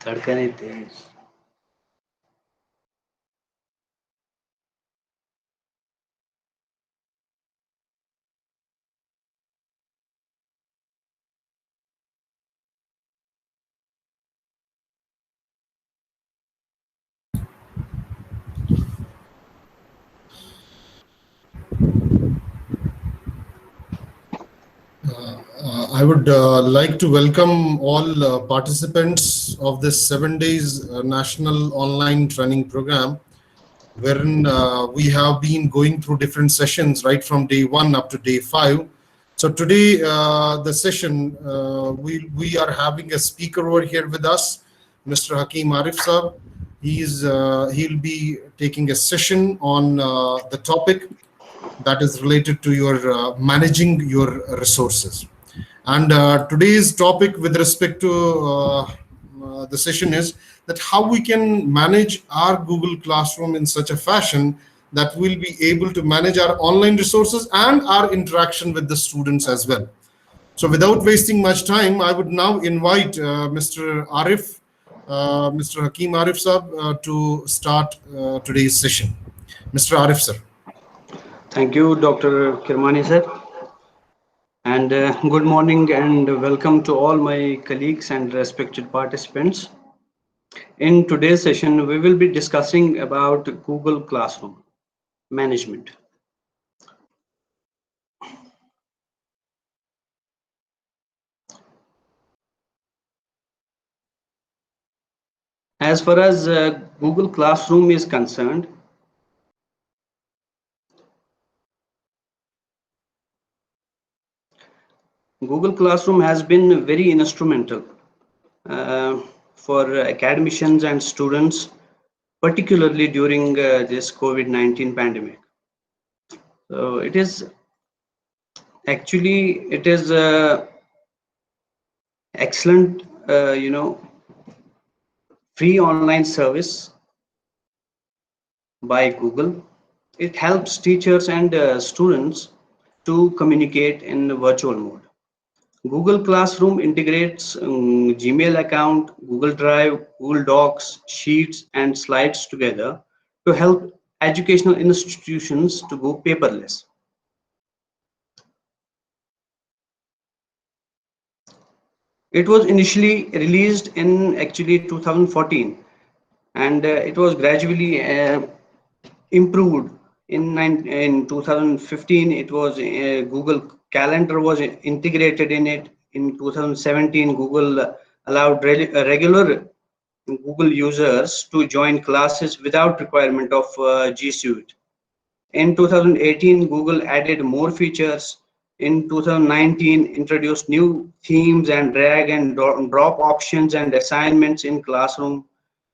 धड़कने तेज. I would like to welcome all participants of this 7 days national online training program, wherein we have been going through different sessions right from day one up to day five. So today, the session, we are having a speaker over here with us, Mr. Hakeem Arif Sir. He'll be taking a session on the topic that is related to your managing your resources. And today's topic with respect to the session is that how we can manage our Google Classroom in such a fashion that we'll be able to manage our online resources and our interaction with the students as well. So without wasting much time, I would now invite Mr. Arif, Mr. Hakeem Arif Sahab, to start today's session. Mr. Arif sir. Thank you, Dr. Kirmani sir. And good morning and welcome to all my colleagues and respected participants. In today's session, we will be discussing about Google Classroom management. As far as Google Classroom is concerned, Google Classroom has been very instrumental for academicians and students, particularly during this COVID-19 pandemic. So it is excellent, free online service by Google. It helps teachers and students to communicate in virtual mode. Google Classroom integrates Gmail account, Google Drive, Google Docs, Sheets, and Slides together to help educational institutions to go paperless. It was initially released in actually 2014, and it was gradually improved. In 2015, it was Google Calendar was integrated in it. In 2017, Google allowed regular Google users to join classes without requirement of G Suite. In 2018, Google added more features. In 2019, introduced new themes and drag and drop options and assignments in Classroom.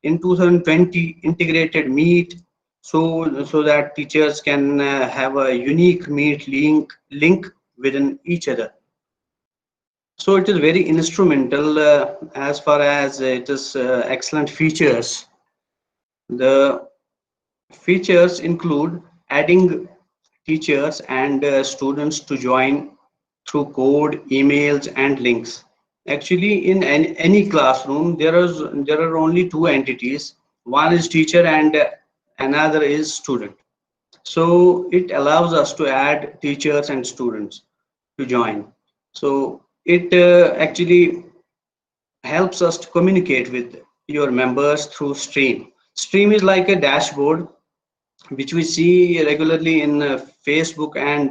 In 2020, integrated Meet, so that teachers can have a unique Meet link within each other. So it is very instrumental as far as it is excellent features. The features include adding teachers and students to join through code, emails, and links. Actually, in any classroom, there are only two entities. One is teacher and another is student. So it allows us to add teachers and students to join. So it actually helps us to communicate with your members through Stream. Stream is like a dashboard which we see regularly in Facebook and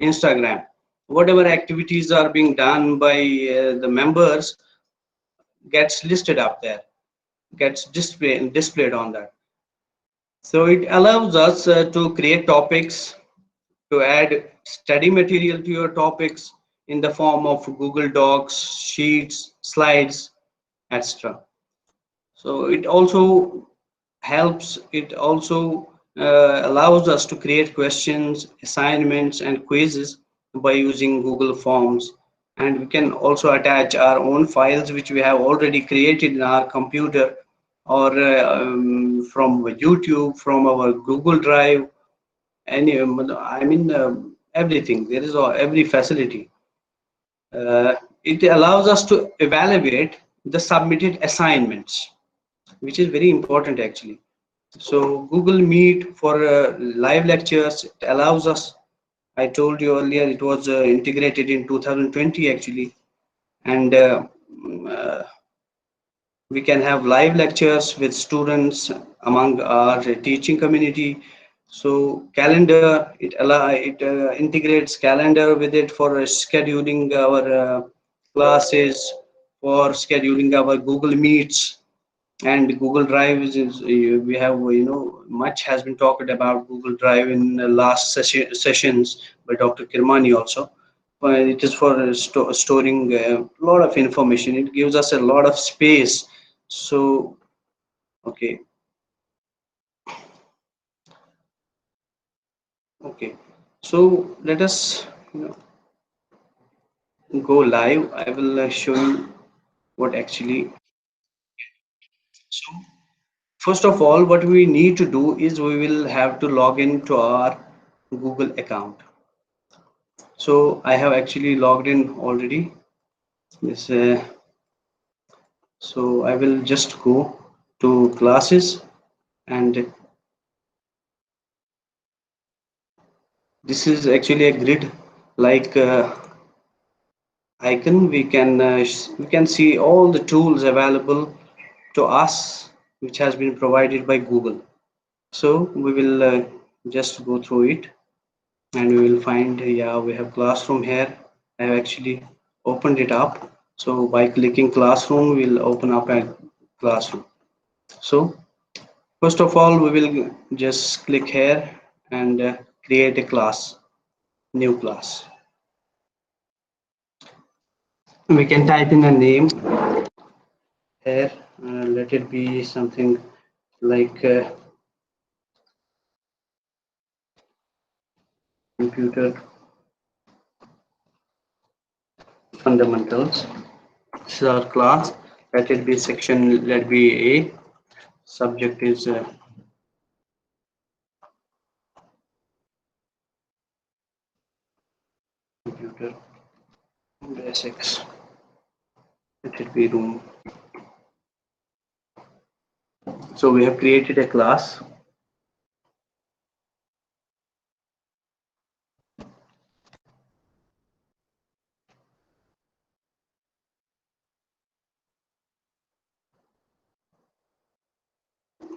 Instagram. Whatever activities are being done by the members gets listed up there, gets displayed on that. So it allows us to create topics, to add study material to your topics in the form of Google Docs, Sheets, Slides, etc. So it also allows us to create questions, assignments, and quizzes by using Google Forms. And we can also attach our own files which we have already created in our computer, or from YouTube, from our Google Drive, everything. There is every facility. It allows us to evaluate the submitted assignments, which is very important actually. So Google Meet for live lectures, it allows us. I told you earlier it was integrated in 2020 actually, and we can have live lectures with students among our teaching community. So calendar, it integrates calendar with it for scheduling our classes, for scheduling our Google Meets. And Google Drive is we have, much has been talked about Google Drive in the last sessions by Dr. Kirmani also. It is for storing a lot of information. It gives us a lot of space. So, okay, okay. So let us, go live. I will show you what actually. So first of all, what we need to do is we will have to log into our Google account. So I have actually logged in already. This, so I will just go to classes, and this is actually a grid like icon. We can see all the tools available to us, which has been provided by Google. So we will just go through it, and we will find, yeah, we have classroom here. I have actually opened it up. So by clicking classroom, we'll open up a classroom. So first of all, we will just click here and create a class, new class. We can type in a name here. Let it be something like computer fundamentals. This is our class. Let it be section, let be A. Subject is computer basics. Let it be room. So we have created a class.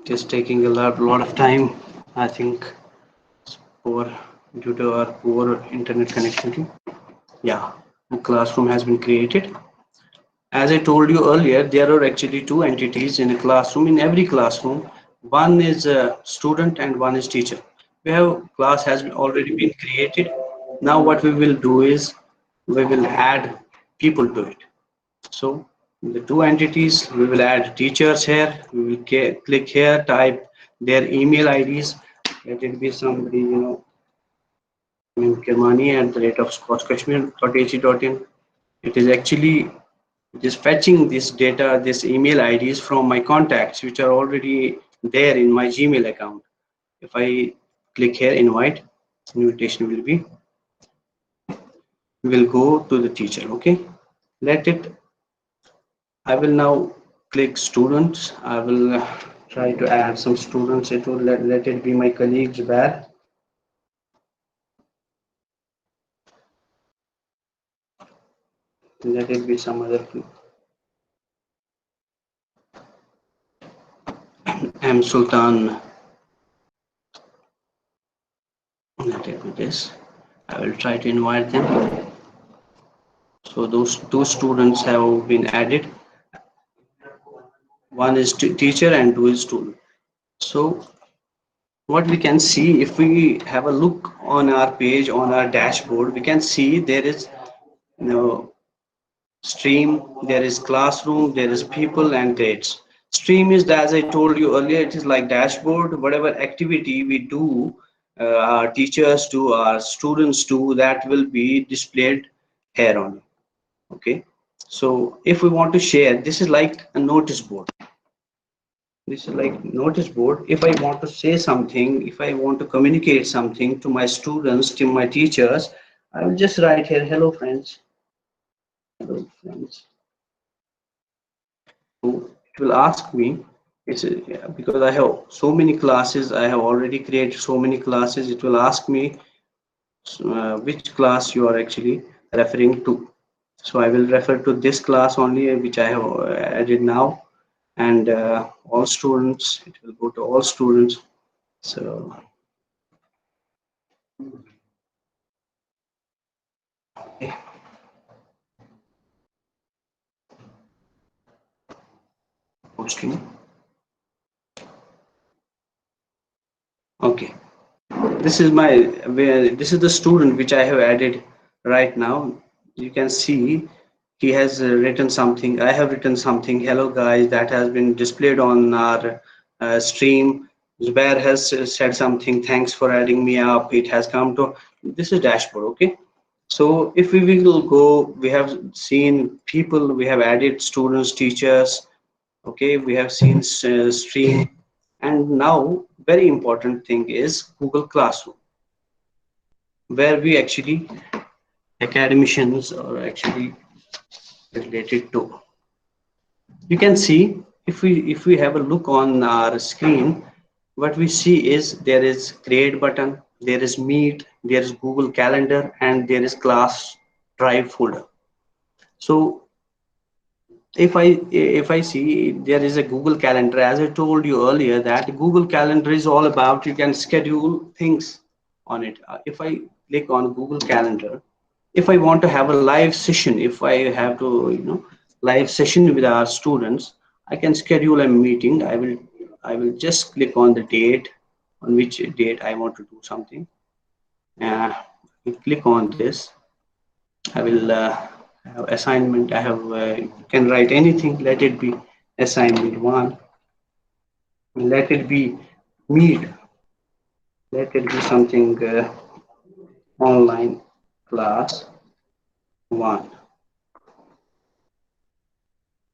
It is taking a lot of time, I think, poor due to our poor internet connectivity. Yeah, a classroom has been created. As I told you earlier, there are actually two entities in a classroom. In every classroom, one is a student and one is teacher. We have class has already been created. Now what we will do is we will add people to it. So the two entities, we will add teachers here. We will click here, type their email IDs. Let it be somebody, Kirmani at the rate of scottskashmir.ac.in. It is actually, it is fetching this data, this email IDs from my contacts, which are already there in my Gmail account. If I click here, invite, invitation will go to the teacher. Okay, let it. I will now click students. I will try to add some students. It will let it be my colleagues there. Let it be some other. M Sultan. Let it be this. I will try to invite them. So those two students have been added. One is teacher and two is student. So what we can see, if we have a look on our page, on our dashboard, we can see there is, stream, there is classroom, there is people and grades. Stream is, as I told you earlier, it is like dashboard. Whatever activity we do, our teachers do, our students do, that will be displayed here on. Okay, so if we want to share, this is like a notice board. This is like notice board. If I want to say something, if I want to communicate something to my students, to my teachers, I will just write here, hello friends, hello friends. So it will ask me, because I have so many classes, I have already created so many classes. It will ask me which class you are actually referring to. So I will refer to this class only, which I have added now, and all students. It will go to all students. So okay, posting. Okay, this is my this is the student which I have added right now. You can see he has written something. I have written something. Hello guys, that has been displayed on our stream. Zubair has said something. Thanks for adding me up. It has come to this is dashboard. Okay. So if we will go, we have seen people, we have added students, teachers. Okay, we have seen stream, and now very important thing is Google Classroom, where we actually academicians are actually related to. You can see if we have a look on our screen, what we see is there is create button, there is meet, there is Google Calendar, and there is class drive folder. So if I see there is a Google Calendar, as I told you earlier, that Google Calendar is all about you can schedule things on it. If I click on Google Calendar, if I want to have a live session, if I have to, live session with our students, I can schedule a meeting. I will just click on the date, on which date I want to do something. Click on this. I will have assignment. I have can write anything. Let it be assignment one. Let it be meet. Let it be something online class one.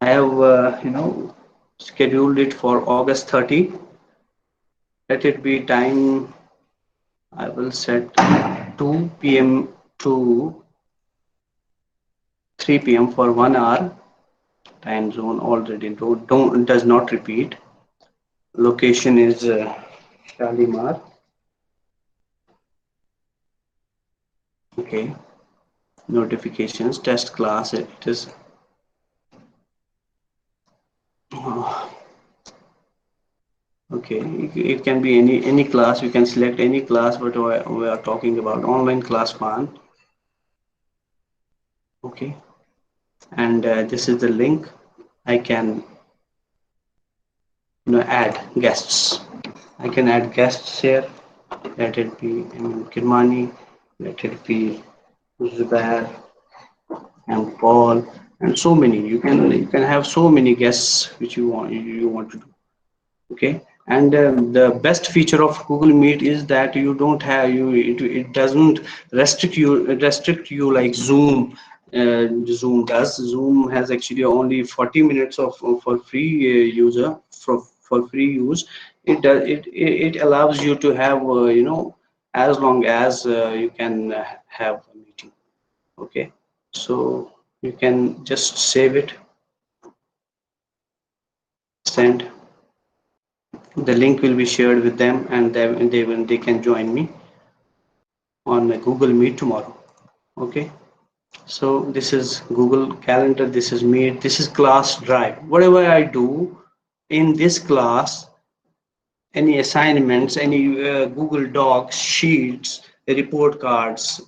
I have scheduled it for August 30. Let it be time. I will set 2 p.m. to 3 p.m. for 1 hour. Time zone already don't does not repeat. Location is Shalimar. Okay. Notifications test class. It is uh, okay. It can be any class. You can select any class, but we are talking about online class one. Okay. And this is the link. I can add guests. I can add guests here. Let it be Kirmani. Let it be Zubair and Paul and so many. You can have so many guests which you want to do. Okay. And the best feature of Google Meet is that you don't have it doesn't restrict you like Zoom does. Zoom has actually only 40 minutes of for free user for free use. It allows you to have as long as you can have a meeting. Okay. So you can just save it, send. The link will be shared with them, and they can join me on Google Meet tomorrow. Okay. So this is Google Calendar, this is Meet, this is class drive. Whatever I do in this class, any assignments, any Google Docs, sheets, report cards,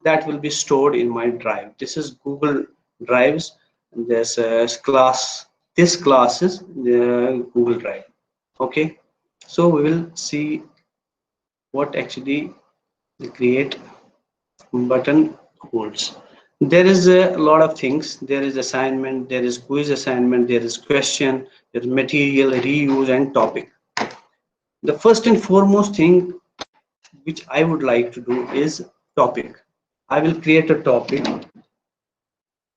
that will be stored in my drive. This is Google Drives. This class, this class is the Google Drive. Okay. So we will see what actually the create button holds. There is a lot of things. There is assignment, there is quiz assignment, there is question, there is material, reuse, and topic. The first and foremost thing which I would like to do is topic. I will create a topic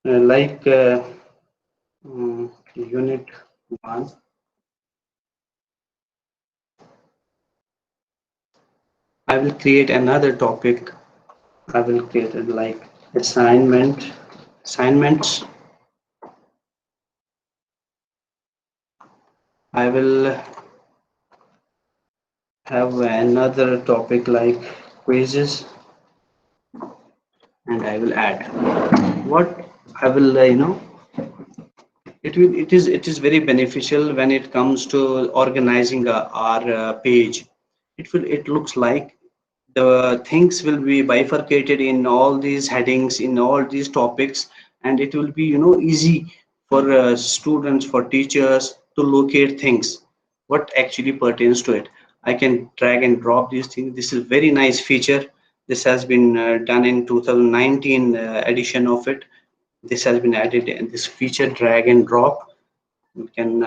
like unit 1. I will create another topic. I will create it like assignments. I will have another topic like quizzes, and I will add what I will it is very beneficial when it comes to organizing our page. It looks like the things will be bifurcated in all these headings, in all these topics, and it will be easy for students, for teachers to locate things what actually pertains to it. I can drag and drop these things. This is very nice feature. This has been done in 2019 edition of it. This has been added in this feature, drag and drop. We can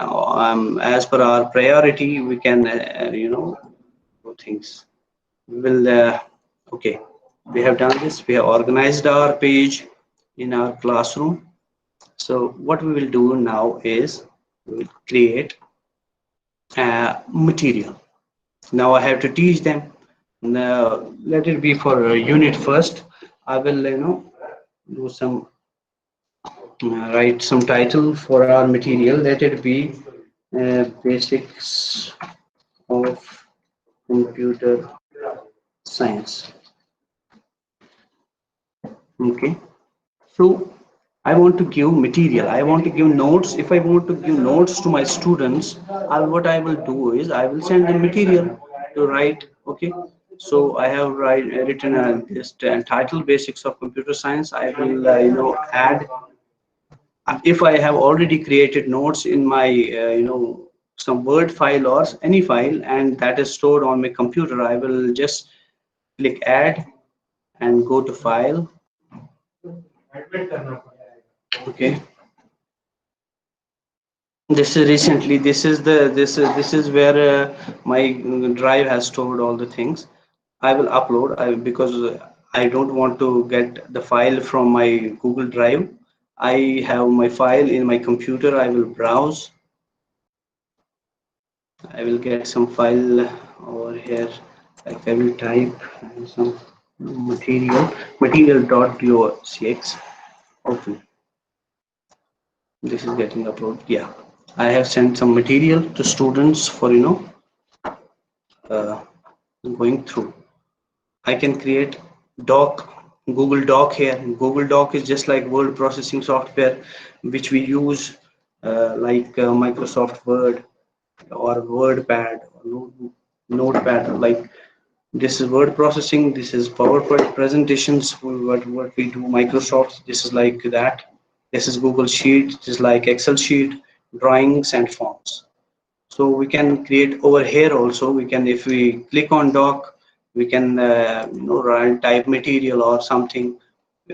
as per our priority we can do things. We will okay, we have done this. We have organized our page in our classroom. So what we will do now is we will create material. Now I have to teach them. Now let it be for unit first. I will do some write some title for our material. Let it be basics of computer science. Okay. So I want to give material. I want to give notes. If I want to give notes to my students, what I will do is I will send them material to write. Okay. So I have written this title, basics of computer science. I will add. If I have already created notes in my some Word file or any file, and that is stored on my computer, I will just click add and go to file. Okay. This is recently. This is where my drive has stored all the things. I will upload because I don't want to get the file from my Google Drive. I have my file in my computer. I will browse. I will get some file over here. Like I will type some material.docx. Open. This is getting uploaded. Yeah, I have sent some material to students for uh, going through. I can create doc, Google Doc here. Google Doc is just like word processing software which we use like Microsoft Word or WordPad or Notepad. Like this is word processing. This is PowerPoint presentations. What we do Microsoft. This is like that. This is Google Sheet. This is like Excel sheet, drawings and fonts. So we can create over here also. We can, if we click on doc, we can run type material or something.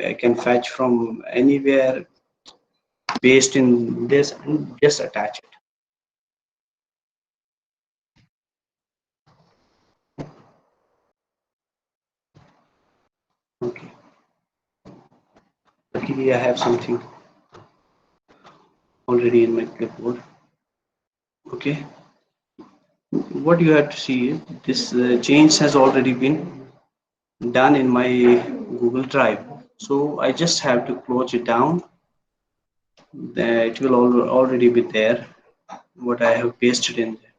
I can fetch from anywhere based in this and just attach it. Okay. Luckily, I have something already in my clipboard. Okay. What you have to see is this change has already been done in my Google Drive. So I just have to close it down. It will already be there. What I have pasted in there.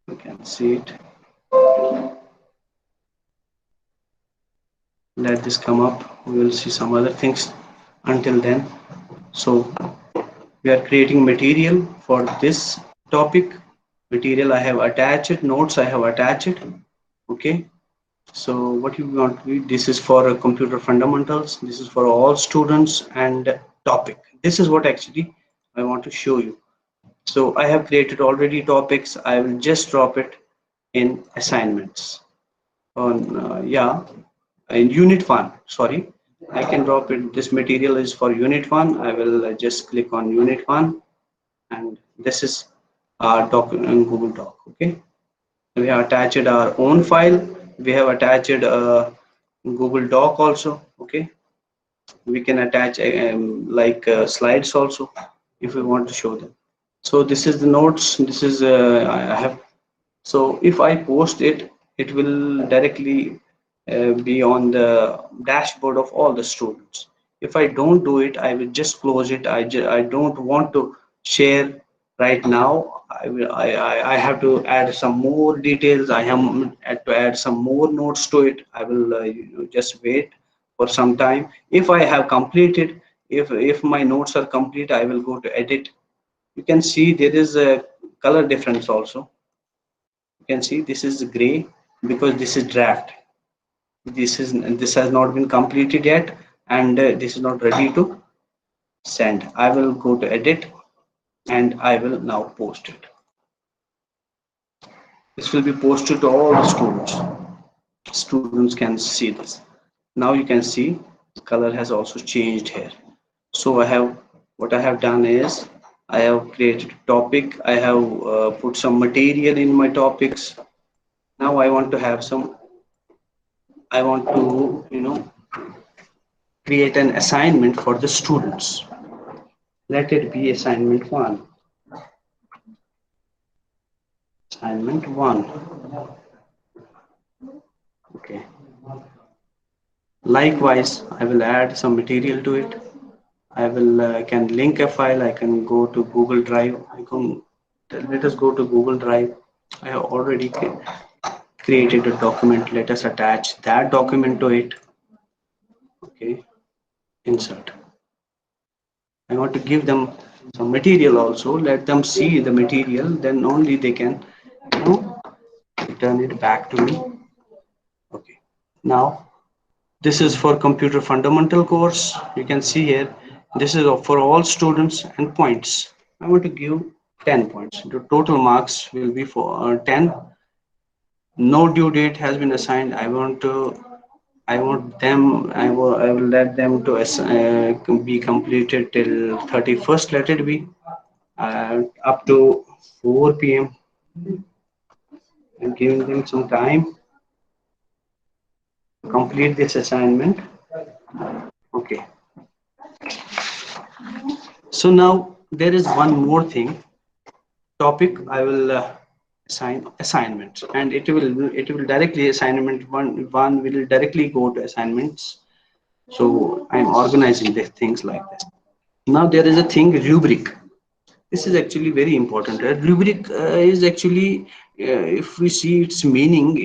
You can see it. Let this come up. We will see some other things until then. So we are creating material for this topic. Material I have attached, notes I have attached. Okay. So what you want to be, this is for computer fundamentals. This is for all students and topic. This is what actually I want to show you. So I have created already topics. I will just drop it in assignments on yeah, in unit 1. Sorry, I can drop it. This material is for unit 1. I will just click on unit 1, and this is our doc in Google Doc. Okay, we have attached our own file. We have attached Google Doc also. Okay, we can attach like slides also if we want to show them. So this is the notes. This is I have. So if I post it, it will directly be on the dashboard of all the students. If I don't do it, I will just close it. I don't want to share Right now I have to add some more details. I have had to add some more notes to it. I will just wait for some time. If I have completed, if my notes are complete, I will go to edit. You can see there is a color difference also. You can see this is gray because this is draft. This has not been completed yet, and this is not ready to send. I will go to edit and I will now post it. This will be posted to all the students. Students can see this. Now you can see the color has also changed here. So what I have done is I have created a topic. I have put some material in my topics. Now I want to have some. I want to create an assignment for the students. Let it be assignment one. Assignment one. Okay. Likewise, I will add some material to it. I will can link a file. I can go to Google Drive. I can let us go to Google Drive. I have already created a document. Let us attach that document to it. Okay, insert. I want to give them some material also. Let them see the material. Then only they can, return it back to me. Okay. Now this is for computer fundamental course. You can see here. This is for all students and points. I want to give 10 points. The total marks will be for 10. No due date has been assigned. I want them, I will let them to be completed till 31st, let it be, up to 4 p.m. and giving them some time to complete this assignment. Okay. So now there is one more thing. Topic I will assign assignments, and it will directly assignment one will directly go to assignments. So I'm organizing the things like this. Now there is a thing rubric. This is actually very important. Rubric is actually, if we see its meaning,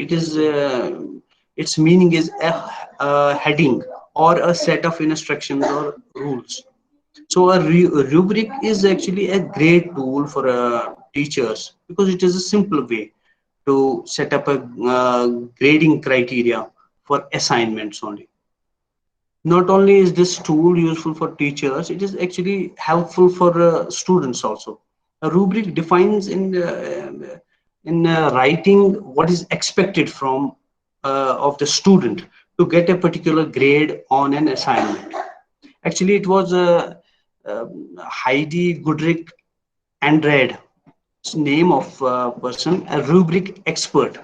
its meaning is a heading or a set of instructions or rules. So a rubric is actually a great tool for teachers because it is a simple way to set up a grading criteria for assignments only. Not only is this tool useful for teachers, it is actually helpful for students also. A rubric defines in writing what is expected from of the student to get a particular grade on an assignment. Actually, it was Heidi Goodrick Andrade name of person, a rubric expert.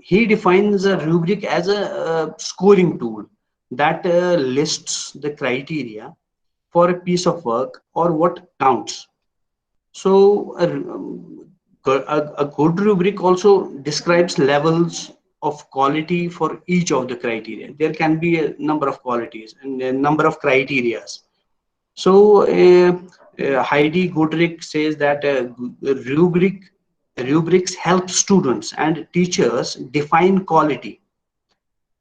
He defines a rubric as a scoring tool that lists the criteria for a piece of work or what counts. So a good rubric also describes levels of quality for each of the criteria. There can be a number of qualities and a number of criterias. So Heidi Goodrick says that rubrics help students and teachers define quality.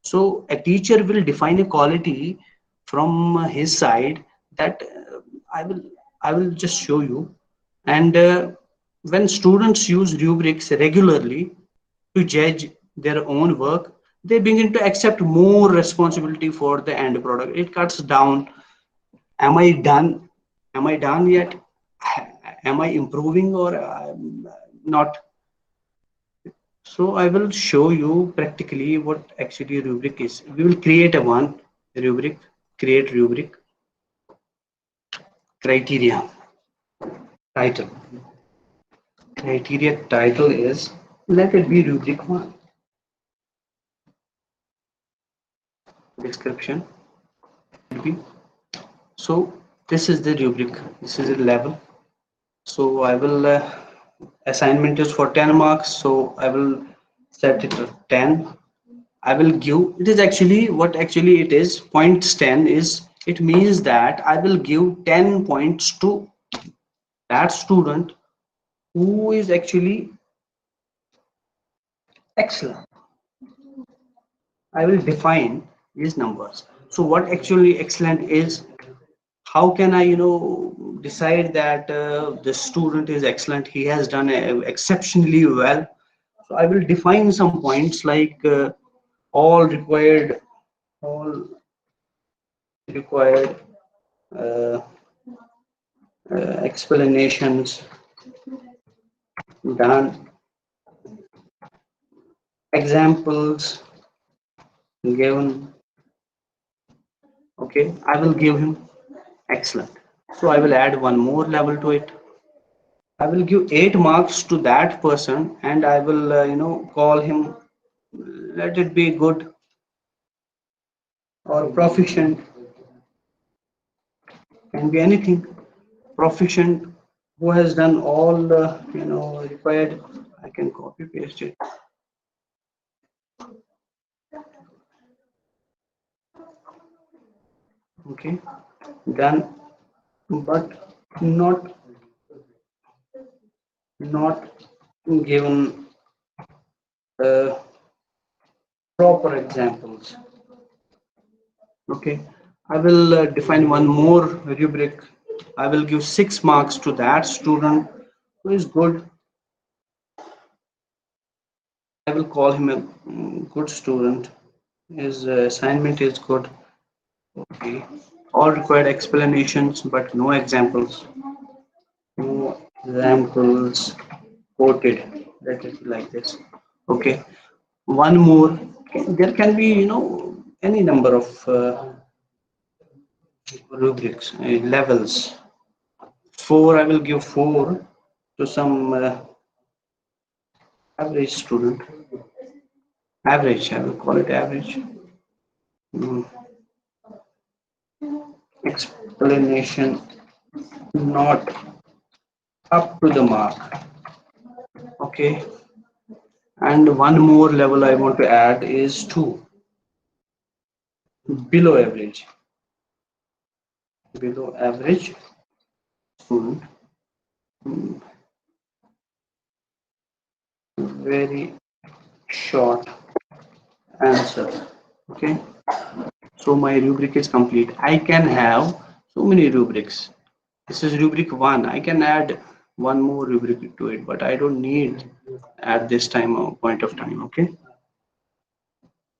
So a teacher will define a quality from his side that I will I will just show you. And when students use rubrics regularly to judge their own work, they begin to accept more responsibility for the end product. It cuts down. Am I done? Am I done yet? Am I improving or not? So I will show you practically what actually rubric is. We will create a one rubric, create rubric, criteria, title. Criteria title is, let it be rubric one. Description will be, so this is the rubric, this is the level. So I will assignment is for 10 marks, so I will set it to 10. I will give, it is actually what actually it is, points 10 is, it means that I will give 10 points to that student who is actually excellent. I will define these numbers. So what actually excellent is, how can I, decide that the student is excellent, he has done exceptionally well. So I will define some points like all required, all required uh, explanations done, examples given. Okay, I will give him excellent. So I will add one more level to it. I will give 8 marks to that person, and I will, call him. Let it be good or proficient. Can be anything. Proficient, who has done all the, required. I can copy paste it. Okay, done, but not given uh, proper examples. Okay, I will define one more rubric. I will give 6 marks to that student who is good. I will call him a good student. His assignment is good. Okay. All required explanations, but no examples. No examples quoted. Let it be like this. Okay. One more. There can be, any number of rubrics, levels. Four, I will give four to some average student. Average, I will call it average. Mm, explanation not up to the mark. Okay. And one more level I want to add is two, below average. Below average student. Mm, very short answer. Okay. So my rubric is complete. I can have so many rubrics. This is rubric one. I can add one more rubric to it, but I don't need at this time point of time. Okay.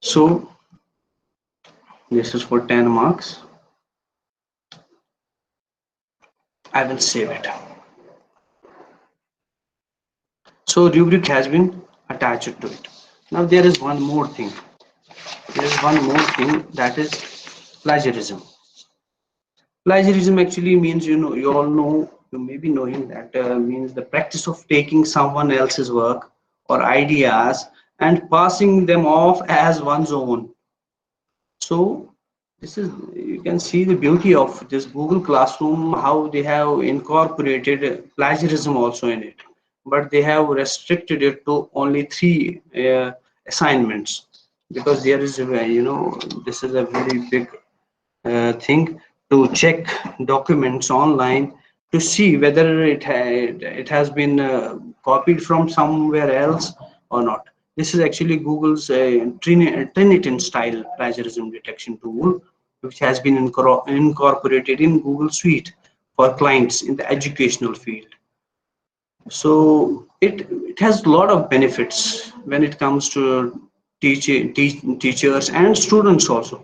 So this is for 10 marks. I will save it. So rubric has been attached to it. Now there is one more thing. There is one more thing, that is plagiarism. Plagiarism actually means, you all know, you may be knowing that means the practice of taking someone else's work or ideas and passing them off as one's own. So this is, you can see the beauty of this Google Classroom, how they have incorporated plagiarism also in it, but they have restricted it to only three assignments, because there is this is a very big thing to check documents online to see whether it has been copied from somewhere else or not. This is actually Google's Trinitin style plagiarism detection tool, which has been incorporated in Google Suite for clients in the educational field. So it has a lot of benefits when it comes to teachers and students also.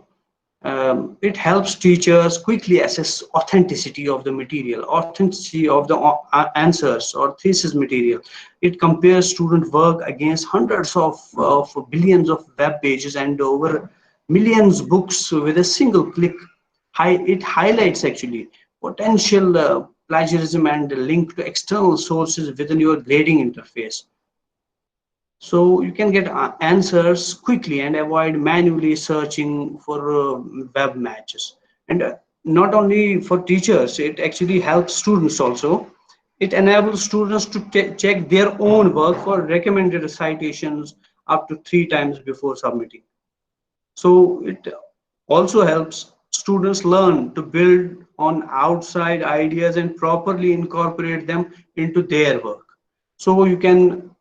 It helps teachers quickly assess authenticity of the material, authenticity of the answers or thesis material. It compares student work against hundreds of billions of web pages and over millions books with a single click. It highlights actually potential plagiarism and link to external sources within your grading interface. So you can get answers quickly and avoid manually searching for web matches. And not only for teachers, it actually helps students also. It enables students to check their own work for recommended citations up to 3 times before submitting. So it also helps students learn to build on outside ideas and properly incorporate them into their work. So you can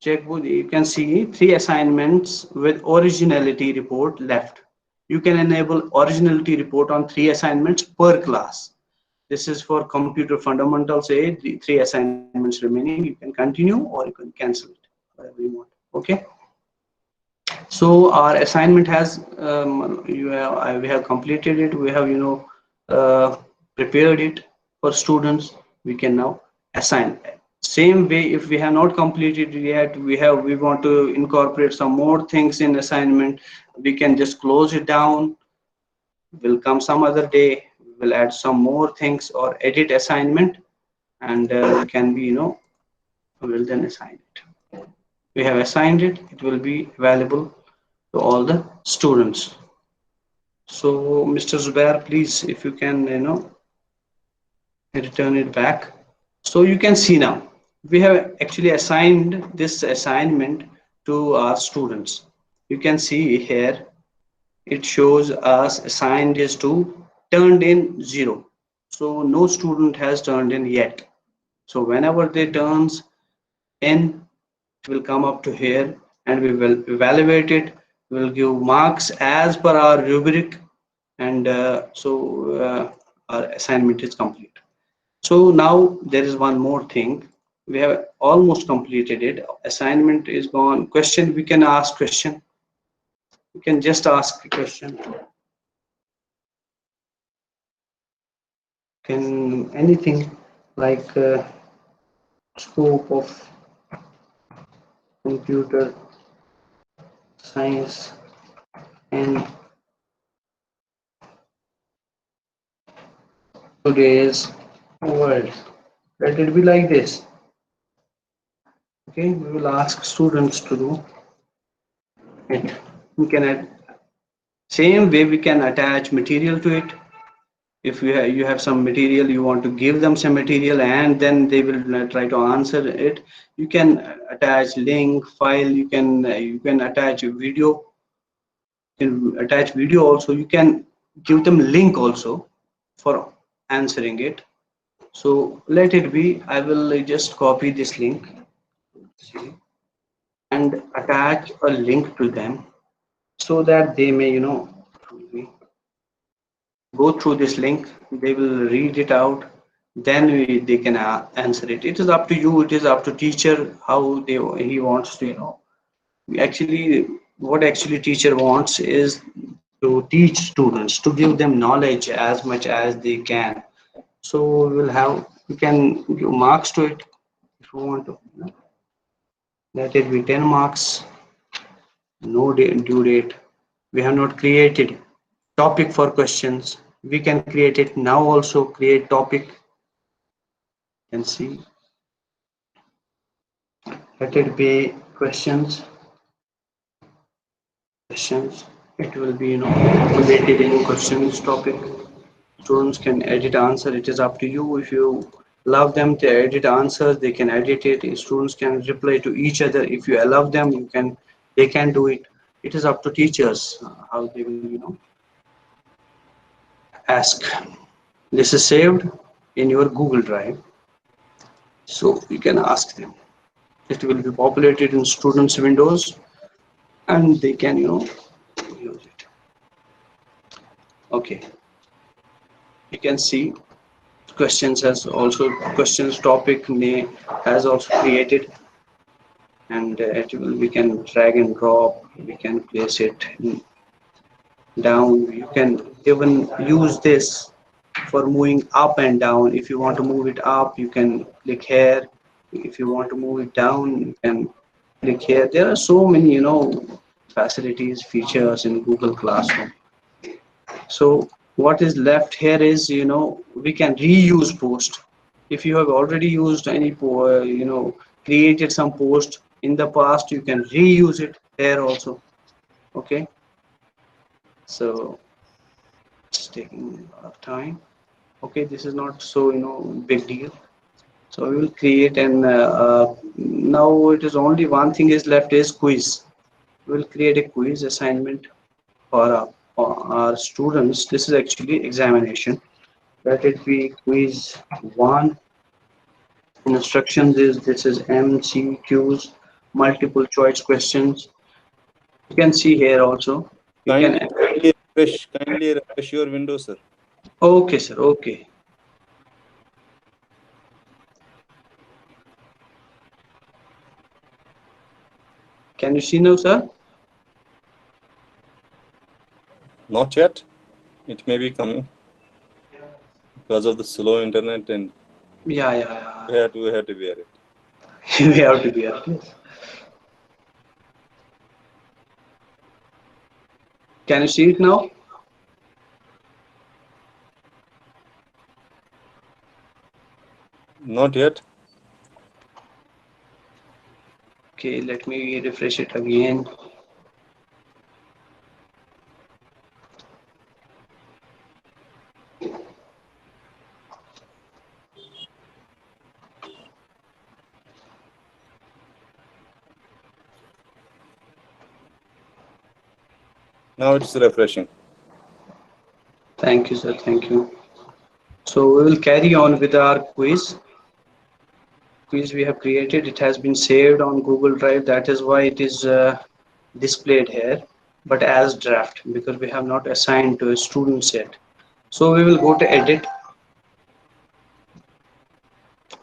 check with, you can see three assignments with originality report left. You can enable originality report on three assignments per class. This is for computer fundamentals A, the three assignments remaining. You can continue or you can cancel it, whatever you want. Okay. So our assignment has we have completed it. We have prepared it for students. We can now assign. Same way, if we have not completed it yet, we want to incorporate some more things in assignment. We can just close it down. Will come some other day. We'll add some more things or edit assignment, and we can be will then assign it. We have assigned it. It will be available to all the students. So, Mr. Zubair, please, if you can, return it back. So you can see now, we have actually assigned this assignment to our students. You can see here, it shows us assigned is to turned in 0. So no student has turned in yet. So whenever they turns in, it will come up to here and we will evaluate it. We will give marks as per our rubric, and our assignment is complete. So now there is one more thing. We have almost completed it. Assignment is gone. Question, we can ask question. We can just ask a question. Can anything like scope of computer science in today's world? Let it be like this. Okay, we will ask students to do it. We can add same way we can attach material to it. If you have some material, you want to give them some material and then they will try to answer it. You can attach link file. You can attach a video. You can attach video also. You can give them link also for answering it. So let it be, I will just copy this link and attach a link to them so that they may go through this link. They will read it out, then they can answer it. It is up to you, it is up to teacher how he wants to actually, what actually teacher wants is to teach students, to give them knowledge as much as they can. So we can give marks to it. If you want to, let it be 10 marks. No due date. We have not created topic for questions. We can create it now also. Create topic. You can see, let it be questions. It will be related in questions topic. Students can edit answer. It is up to you. If you allow them to edit answers, they can edit it. Students can reply to each other. If you allow them, they can do it. It is up to teachers how they will ask. This is saved in your Google Drive, so you can ask them. It will be populated in students windows and they can use it. Okay, you can see questions has also, questions topic name has also created, and we can drag and drop. We can place it down. You can even use this for moving up and down. If you want to move it up, you can click here. If you want to move it down, you can click here. There are so many facilities, features in Google Classroom. So what is left here is we can reuse post. If you have already used any created some post in the past, you can reuse it here also. Okay, so it's taking a lot of time. Okay, this is not so big deal. So we will create an now it is only one thing is left is quiz. We will create a quiz assignment for our students. This is actually examination. Let it be quiz 1. Instructions is this is MCQs, multiple choice questions. You can see here also. You can. Kindly refresh your window, sir. Okay, sir. Okay. Can you see now, sir? Not yet. It may be coming because of the slow internet, and Yeah, yeah, we have to bear it. yeah. We have to be here. Yes. Can you see it now? Not yet. Okay, let me refresh it again. Now it's refreshing. Thank you, sir. Thank you. So we will carry on with our quiz we have created. It has been saved on Google Drive. That is why it is displayed here, but as draft because we have not assigned to a student yet. So we will go to edit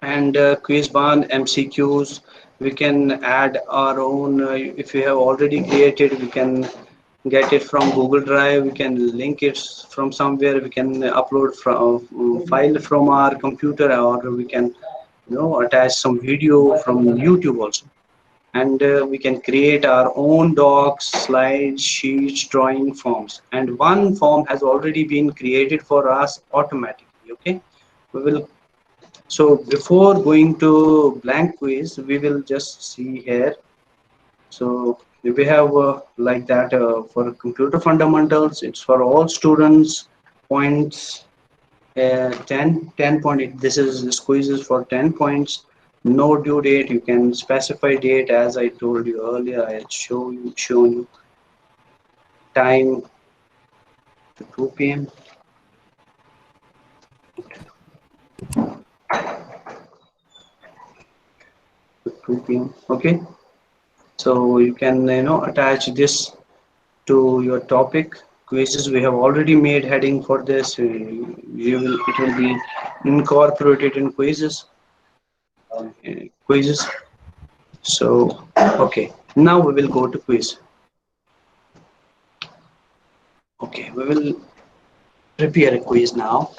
and quiz barn MCQs. We can add our own. If we have already created, we can get it from Google Drive. We can link it from somewhere. We can upload from file from our computer, or we can attach some video from YouTube also. And we can create our own docs, slides, sheets, drawing forms. And one form has already been created for us automatically. Okay, we will. So before going to blank quiz, we will just see here. So we have like that for computer fundamentals. It's for all students. Points 10 point. This is this quiz is for 10 points. No due date. You can specify date as I told you earlier. I'll show you time to 2 p.m. to 2 p.m. Okay. So you can attach this to your topic. Quizzes we have already made heading for this. It will be incorporated in quizzes. So okay, now we will go to quiz. Okay, we will prepare a quiz now.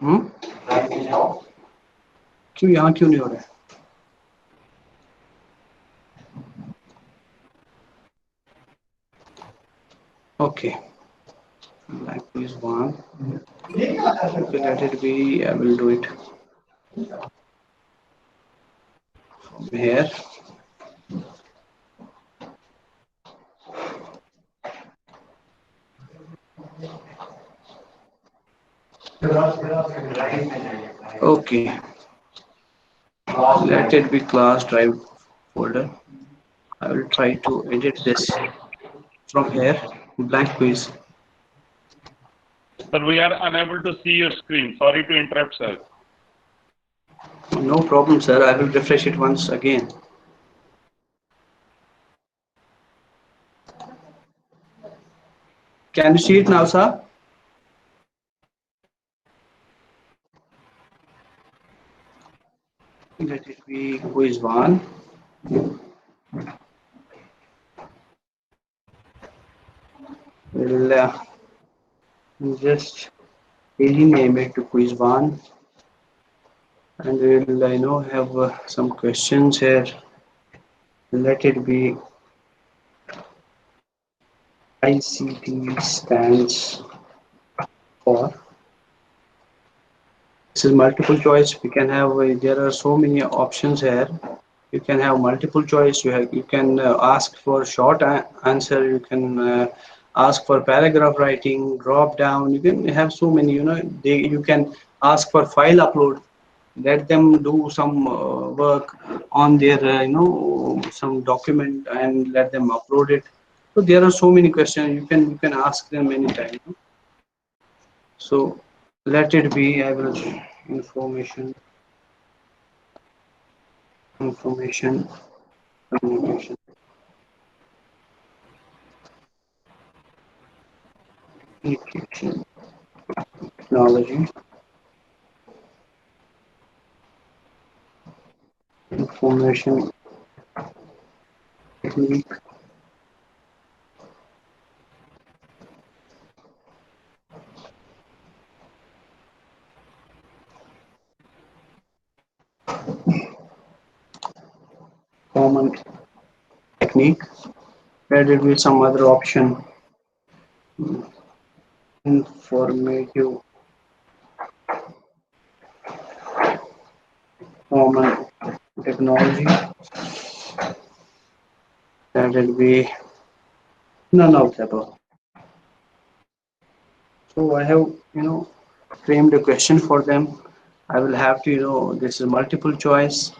हम्म क्यों यहाँ क्यों नहीं हो रहा है okay like quiz one okay let it be I will do it from here okay let it be class drive folder I will try to edit this from here blank quiz Sir, we are unable to see your screen. Sorry to interrupt, sir. no problem sir I will refresh it once again can you see it now sir let it be quiz one we'll just rename it to quiz one and we'll have some questions here let it be ICT stands for this is multiple choice we can have there are so many options here you can have multiple choice you can ask for short answer you can ask for paragraph writing, drop down. You can have so many, you can ask for file upload. Let them do some work on their, some document and let them upload it. So there are so many questions you can ask them anytime. So let it be. I will information, information, communication, communication, technology, information technique, common technique. There will be some other option. Informative, common technology. That will be none of the above. So I have, framed a question for them. I will have to, this is multiple choice.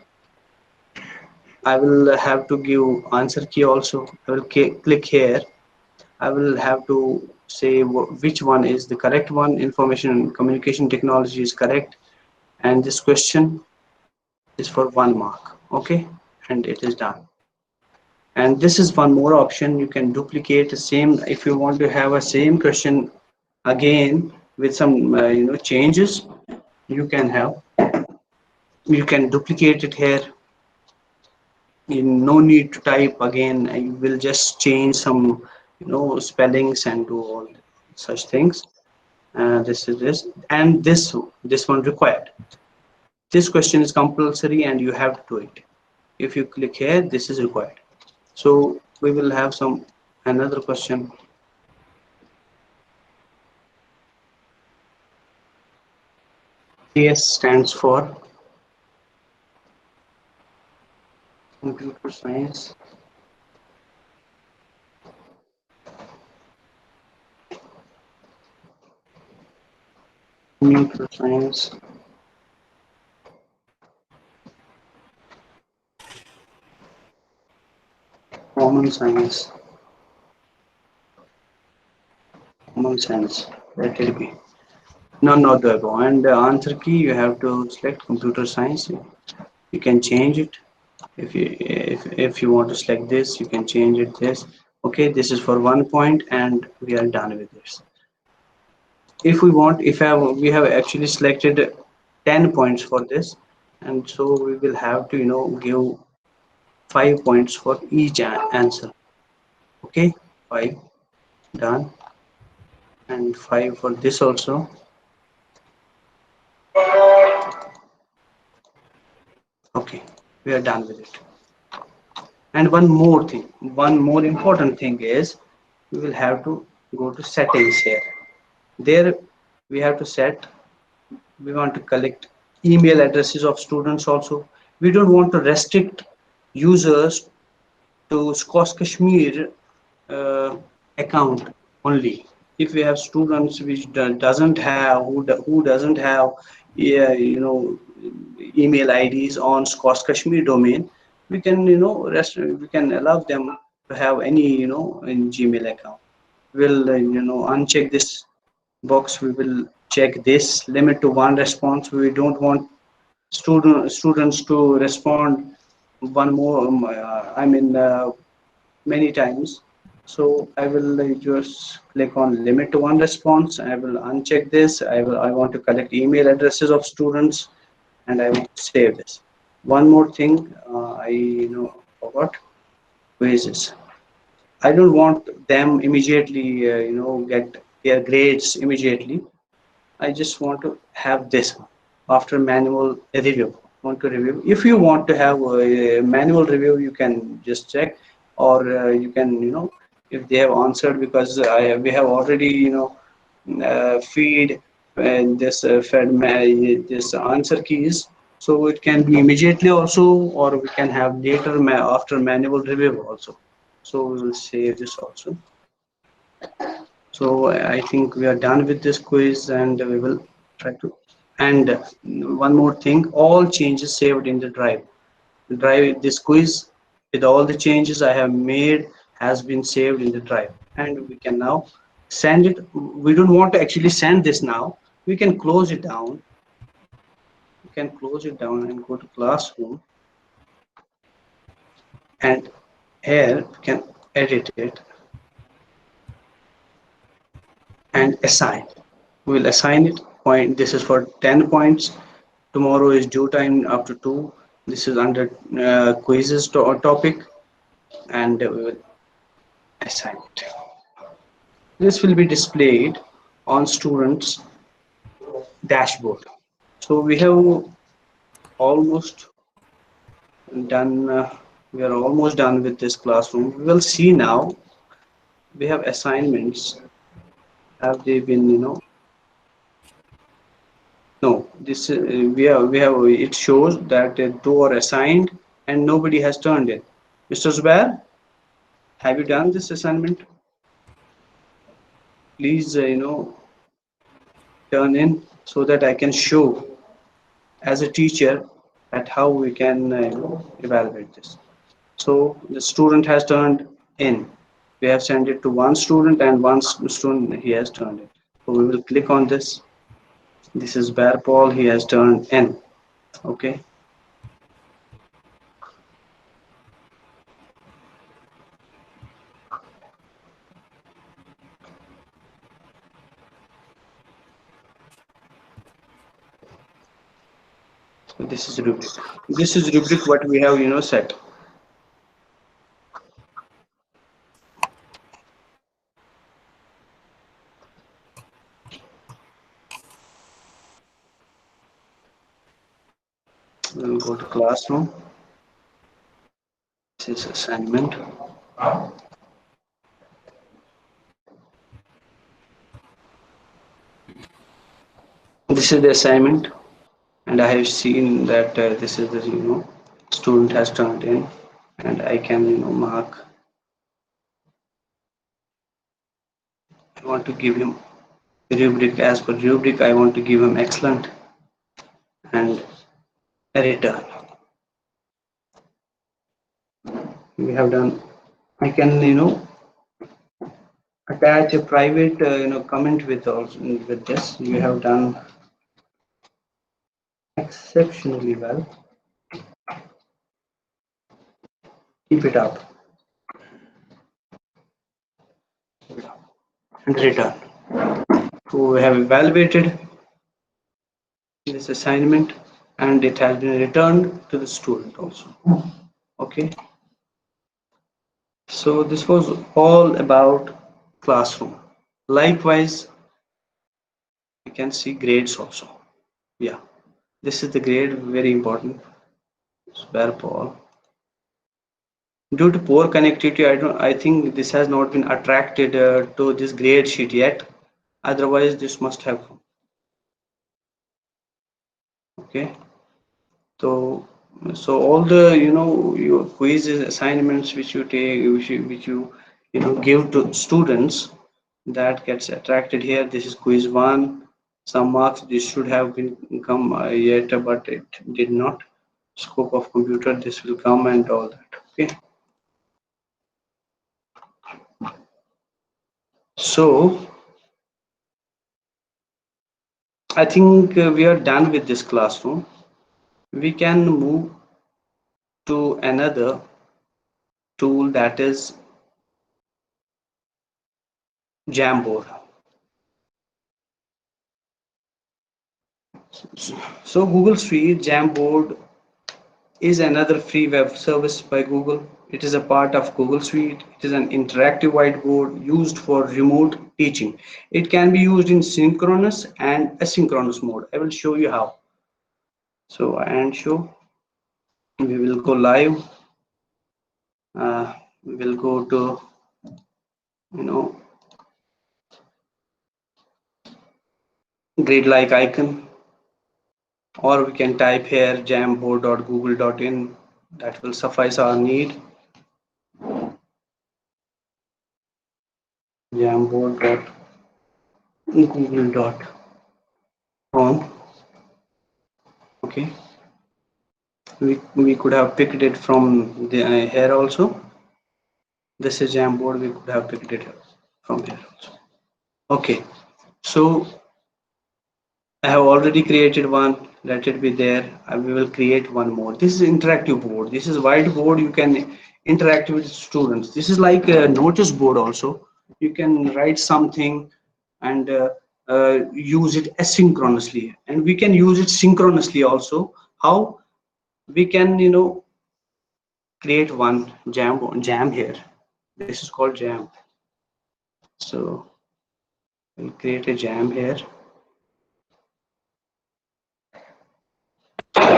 I will have to give answer key also. I will click here. I will have to say which one is the correct one. Information and communication technology is correct. And this question is for 1 mark. Okay. And it is done. And this is one more option. You can duplicate the same. If you want to have a same question again with some, changes, you can have. You can duplicate it here. No need to type again. You will just change some spellings and do all such things. This is this, and this one required. This question is compulsory and you have to do it. If you click here, this is required. So we will have some another question. CS stands for computer science, computer science, common science, common sense. Let it be. None of the above. And the answer key, you have to select computer science. You can change it. If you want to select this, you can change it this. Okay, this is for 1 point and we are done with this. If we want, we have actually selected 10 points for this, and so we will have to give 5 points for each answer. Okay, 5 done, and 5 for this also. Okay, we are done with it. And one more thing, one more important thing is we will have to go to settings here. There we have to set, we want to collect email addresses of students also. We don't want to restrict users to SCOS Kashmir account only. If we have students which doesn't have, who doesn't have, yeah, email IDs on SCOS Kashmir domain, we can, we can allow them to have any, in Gmail account. We'll, uncheck this box. We will check this limit to one response. We don't want students to respond one more, many times. So I will just click on limit to one response. I will uncheck this. I want to collect email addresses of students, and I want to save this. One more thing, I forgot, quizzes. I don't want them immediately, get their grades immediately. I just want to have this after manual review. Want to review. If you want to have a manual review, you can just check, or you can, if they have answered, because we have already, feed and this this answer keys, so it can be immediately also, or we can have later after manual review also. So we will save this also. So I think we are done with this quiz, and we will try to. And one more thing, all changes saved in the drive. Drive this quiz with all the changes I have made has been saved in the drive, and we can now send it. We don't want to actually send this now. We can close it down. We can close it down and go to classroom, and here we can edit it and assign. We will assign it point. This is for 10 points. Tomorrow is due time up to 2. This is under quizzes topic, and we will assign it. This will be displayed on students dashboard. So we have almost done. We are almost done with this classroom. We will see now. We have assignments. Have they been? No. This we have. It shows that 2 are assigned and nobody has turned in. Mr. Zubair, have you done this assignment? Please, turn in so that I can show as a teacher at how we can evaluate this. So the student has turned in. We have sent it to one student, and one student he has turned it. So we will click on this. This is Bear Paul. He has turned in. Okay. So this is rubric. This is rubric what we have set. We'll go to classroom. This is assignment. This is the assignment, and I have seen that this is the student has turned in, and I can mark. I want to give him rubric. As per rubric, I want to give him excellent and a return. We have done. I can attach a private comment with also with this. We have done exceptionally well. Keep it up and return. So we have evaluated this assignment, and it has been returned to the student also. Okay. So this was all about classroom. Likewise, you can see grades also. Yeah, this is the grade, very important. Spare Paul. Due to poor connectivity, I think this has not been attracted to this grade sheet yet. Otherwise, this must have come. Okay. So all the your quizzes, assignments which you take, which you give to students, that gets attracted here. This is quiz 1. Some marks this should have been come yet, but it did not. Scope of computer, this will come, and all that. Okay. So I think we are done with this classroom. We can move to another tool, that is Jamboard. So Google Suite Jamboard is another free web service by Google. It is a part of Google Suite. It is an interactive whiteboard used for remote teaching. It can be used in synchronous and asynchronous mode. I will show you how. So and show. We will go live. We will go to grid like icon, or we can type here jamboard.google.in. That will suffice our need. Jamboard. google.com. Okay, we could have picked it from the here also. This is Jamboard, we could have picked it from here also. Okay, so I have already created one. Let it be there. We will create one more. This is interactive board. This is whiteboard. You can interact with students. This is like a notice board also. You can write something and use it asynchronously, and we can use it synchronously also. How we can, create one jam here. This is called jam. So we'll create a jam here.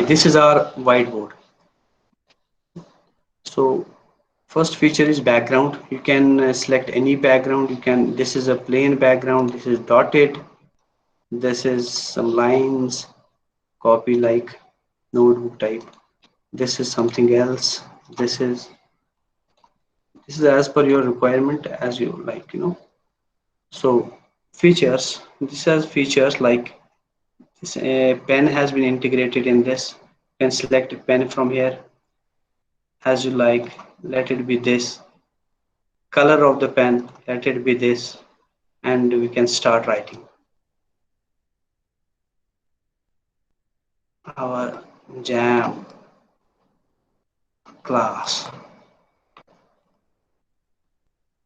This is our whiteboard. So first feature is background. You can select any background. You can, this is a plain background, this is dotted, this is some lines, copy like notebook type, this is something else, this is as per your requirement, as you like, So features, this has features like this pen has been integrated in this. You can select a pen from here as you like, let it be this, color of the pen, let it be this, and we can start writing our jam class,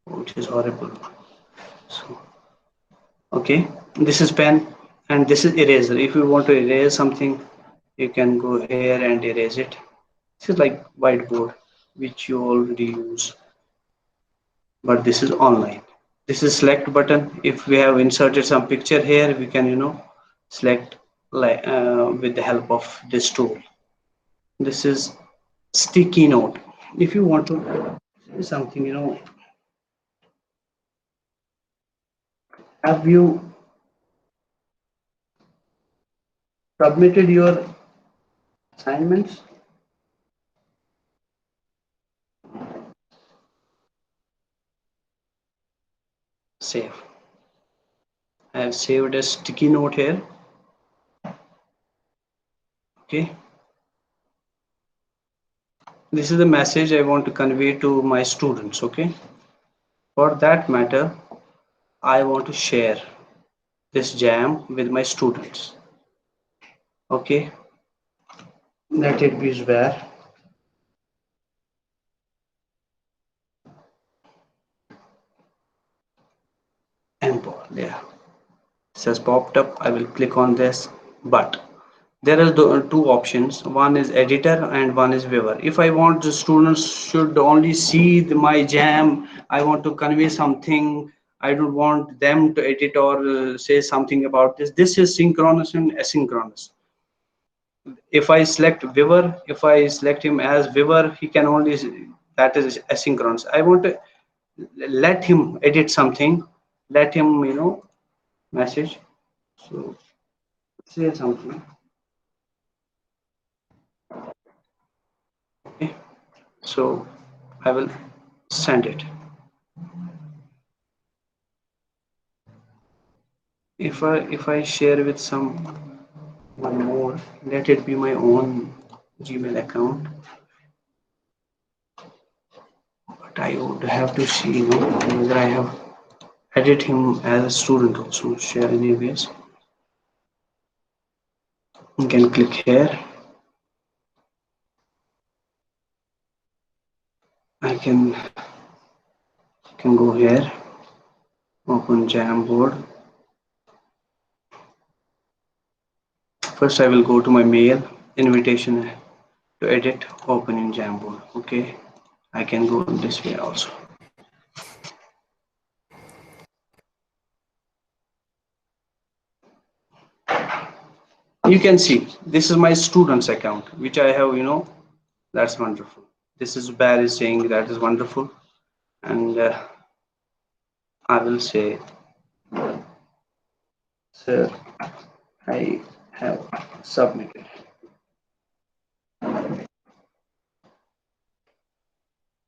which is horrible. So okay, this is pen and this is eraser. If you want to erase something, you can go here and erase it. This is like whiteboard, which you already use, but this is online. This is select button. If we have inserted some picture here, we can, select like with the help of this tool. This is sticky note. If you want to say something, have you submitted your assignments? Save. I have saved a sticky note here. Okay. This is the message I want to convey to my students. Okay. For that matter, I want to share this jam with my students. Okay. Let it be where. And yeah. This has popped up. I will click on this, but there are two options. One is editor and one is viewer. If I want the students should only see my jam, I want to convey something, I don't want them to edit or say something about this. This is synchronous and asynchronous. If I select viewer, if I select him as viewer, he can only, that is asynchronous. I want to let him edit something, let him, message. So say something. Okay, so I will send it. If I share with some one more, let it be my own Gmail account, but I would have to see, whether I have added him as a student also. Share anyways. You can click here. I can go here, open Jamboard. First I will go to my mail, invitation to edit, open in Jamboard. Okay, I can go this way also. You can see this is my students account, which I have, that's wonderful. This is Barry saying that is wonderful, and I will say, sir, I have submitted.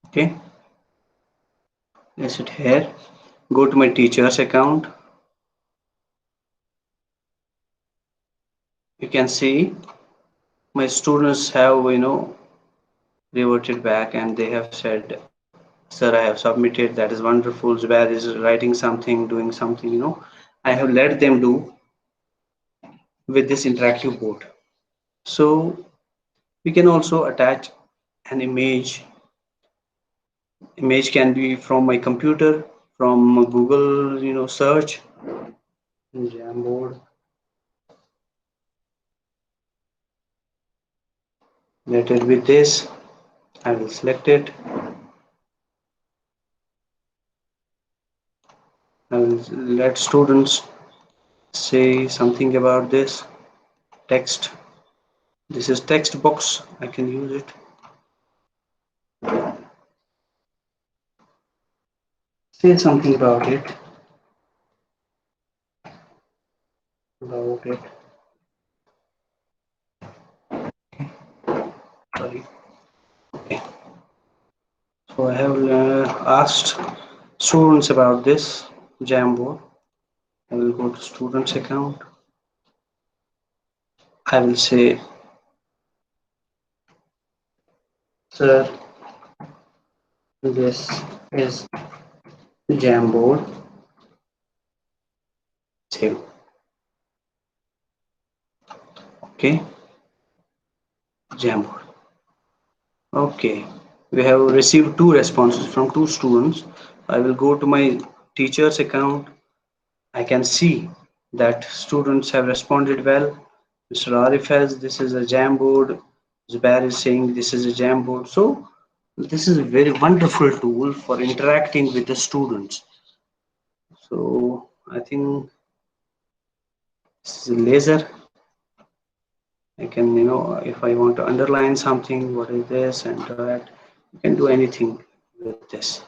Okay, place it here. Go to my teacher's account. You can see my students have, reverted back and they have said, sir, I have submitted, that is wonderful. Zubair is writing something, doing something. I have let them do with this interactive board. So we can also attach an image. Image can be from my computer, from Google, search, Jamboard. Let it be this. I will select it. I will let students say something about this text. This is text box. I can use it. Say something about it. About it. Sorry. Okay. So I have asked students about this Jamboard. I will go to students account. I will say, sir, this is Jamboard. Save. Okay, Jamboard. Okay, we have received two responses from two students. I will go to my teacher's account. I can see that students have responded well. Mr. Arif has, this is a Jamboard. Zubair is saying this is a Jamboard. So this is a very wonderful tool for interacting with the students. So I think this is a laser. I can, if I want to underline something, what is this and that, you can do anything with this.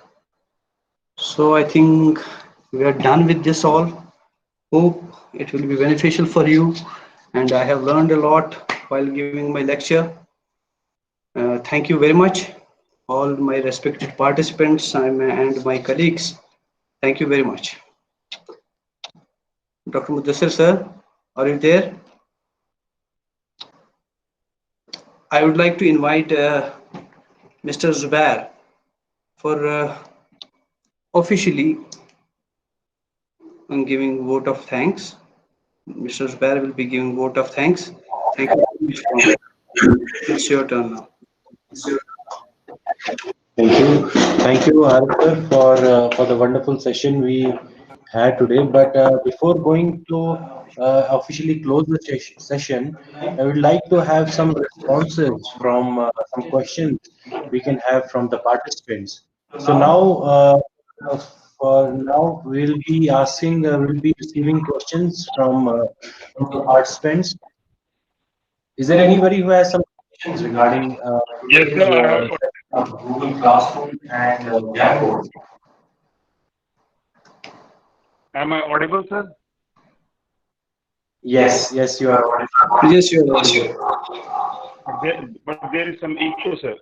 So I think we are done with this all. Hope it will be beneficial for you. And I have learned a lot while giving my lecture. Thank you very much, all my respected participants and my colleagues. Thank you very much. Dr. Mudassir sir, are you there? I would like to invite Mr. Zubair for officially giving vote of thanks. Mr. Zubair will be giving vote of thanks. Thank you very much. It's your turn now. Thank you, Arthur, for the wonderful session we had today. But before going to officially close the session, I would like to have some responses from some questions we can have from the participants. So uh, for now, we'll be receiving questions from the participants. Is there anybody who has some questions regarding Yes, sir. today's Google Classroom and Jamboard? Am I audible, sir? Yes, you are audible. Yes, you are. But there is some echo, sir.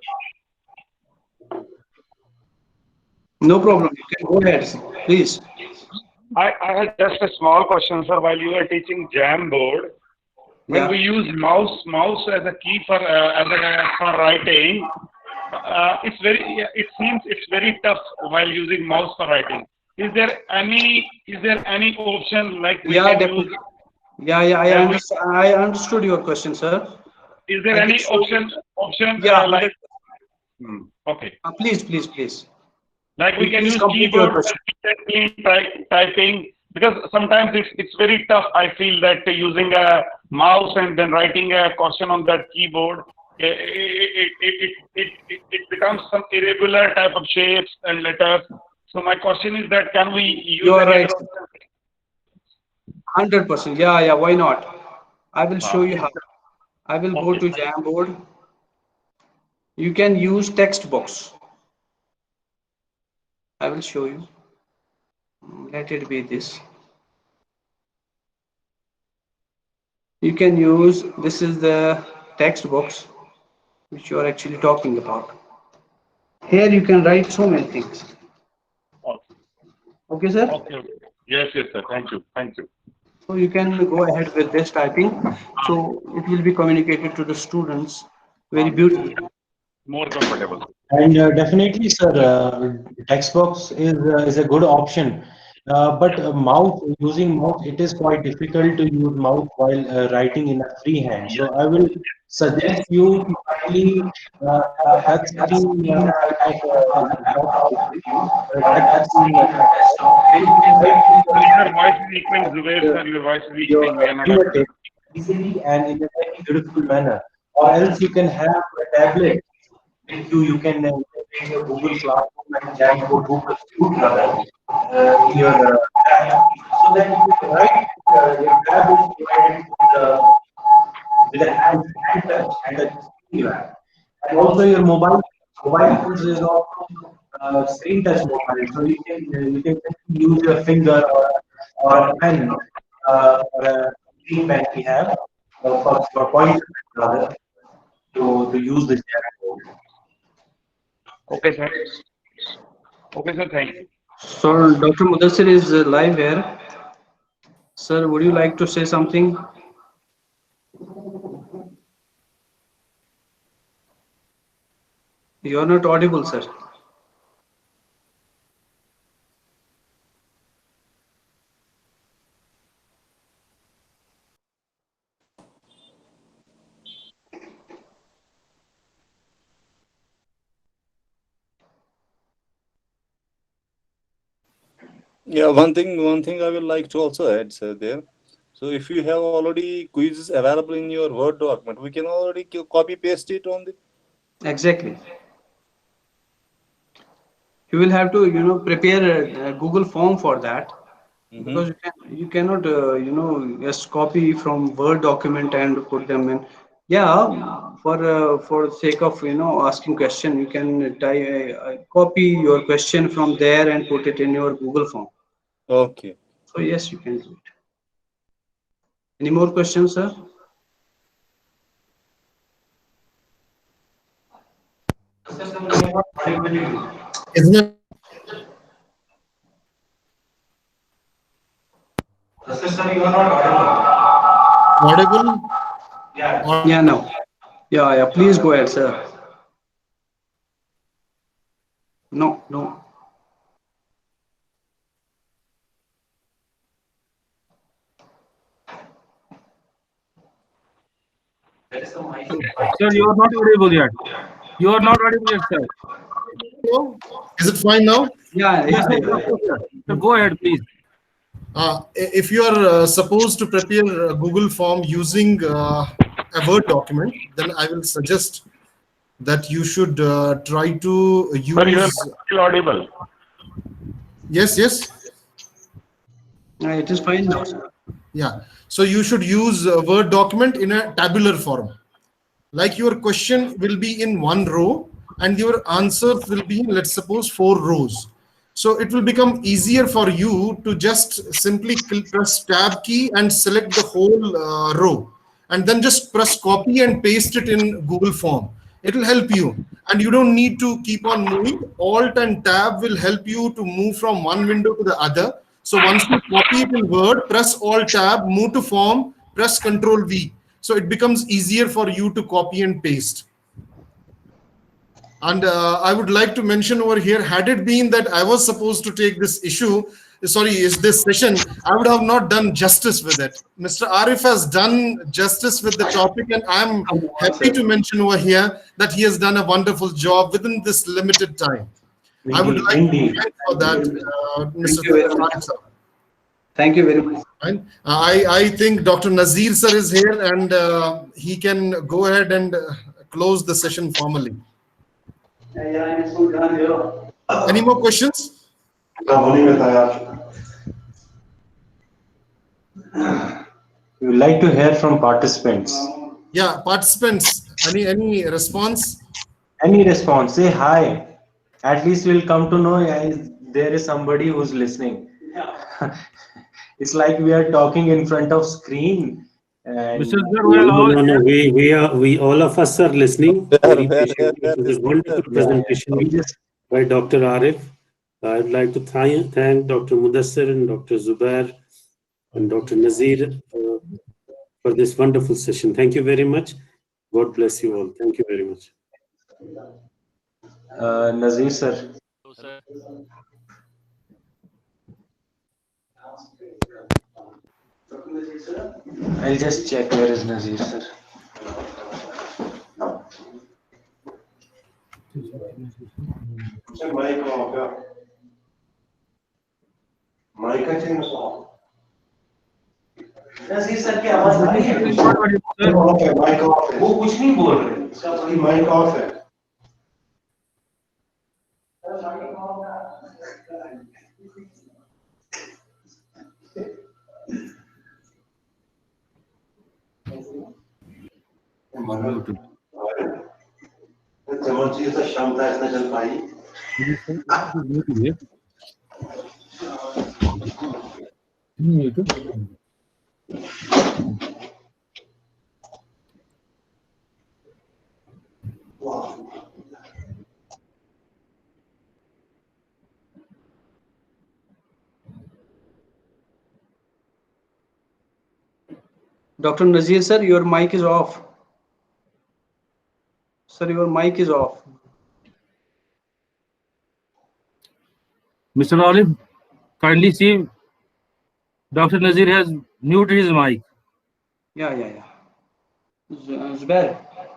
No problem. You can go ahead, please. I had just a small question, sir. While you were teaching Jamboard, when Yeah. we use mouse as a key for for writing, it seems it's very tough while using mouse for writing. Is there any option like we Yeah, can definitely. use? Yeah. Have we, I understood your question, sir. is there I can any show you. option Yeah, like 100. okay, Please. like we can Please use complete your keyboard question. consistently typing, because sometimes it's very tough. I feel that using a mouse and then writing a question on that keyboard, it becomes some irregular type of shapes and letters. So my question is that can we You use are any right. other option? 100%. Yeah. Why not? I will show you Is how. I will go okay. to Jamboard. You can use text box. I will show you. Let it be this. You can use, this is the text box which you are actually talking about. Here you can write so many things. Okay. Okay, sir? Okay. Yes, sir. Thank you. So you can go ahead with this typing. So it will be communicated to the students very beautifully. More comfortable. And definitely, sir, text box is a good option. But mouse, using mouse, it is quite difficult to use mouse while writing in a freehand. So I will suggest you to kindly touch screen type of laptop with you, touch screen desktop, where you can write with So your your voice is equal, Zubair sir. Your voice is your equal. We are not able to. fingertip easily and in a very beautiful manner. Or else you can have a tablet with you. You can take your Google Classroom and jam your Google Suite rather in your tab, so that you can write. Your tab is provided with a hand touch and a screen write. And also your mobile phones is also screen touch mobile, so you can simply use your finger or a pen or a green pen we have for pointer pen rather to use the jam code. Okay, sir. Okay, sir. Thank you. So Dr. Mudassir is live here. Sir, would you like to say something? You are not audible, sir. Yeah, one thing I would like to also add, sir, there. So if you have already quizzes available in your Word document, we can already copy paste it on the. Exactly. You will have to, prepare a Google form for that, Mm-hmm. because you cannot, just copy from Word document and put them in. Yeah, for sake of, asking question, you can copy your question from there and put it in your Google form. Okay. So yes, you can do it. Any more questions, sir? Isn't it audible? Yeah, no. Yeah. Please go ahead, sir. No, no. Sir, you are not audible yet. You are not audible yet, sir. Is it fine now? Yeah, Yes, yeah, sir. yeah. Yes, sir. Sir, go ahead, please. If you are supposed to prepare a Google form using a Word document, then I will suggest that you should try to Sir, you are use. still audible. Yes. It is fine now, sir. Yeah. So you should use a Word document in a tabular form. Like your question will be in one row and your answers will be in, let's suppose, 4 rows. So it will become easier for you to just simply press tab key and select the whole row, and then just press copy and paste it in Google form. It will help you, and you don't need to keep on moving. Alt and tab will help you to move from one window to the other. So once you copy it in Word, press Alt tab, move to form, press Control V. So it becomes easier for you to copy and paste. And I would like to mention over here, had it been that I was supposed to take this this session, I would have not done justice with it. Mr. Arif has done justice with the topic, and I'm Come on, happy sir. to mention over here that he has done a wonderful job within this limited time. I would Indeed, like to indeed. thank for that, Thank Mr. you very much. Arif sir. Thank you very much. Fine. I think Dr. Nazir sir is here, and he can go ahead and close the session formally. Any more questions? We would like to hear from participants. Yeah, participants, any response? Any response? Say hi. At least we'll come to know there is somebody who's listening. It's like we are talking in front of screen. And Mr. Sir, we are No, all no, no. We all of us are listening very patiently. Where It was this a wonderful yeah, presentation we just by Dr. Arif. I'd like to thank Dr. Mudassir and Dr. Zubair and Dr. Nazir for this wonderful session. Thank you very much. God bless you all. Thank you very much. Nazir sir. I'll just check where is Nazir sir. Nazir sir की आवाज आ रही है? Mic off है, वो कुछ नहीं बोल रहे, इसका माइक ऑफ है। जबरदस्ती से क्षमता इसने चल पाई। Dr. Nazir sir, your mic is off. Sir, your mic is off. Mr. Olive, kindly see Dr. Nazir has muted his mic. Yeah. Zubair.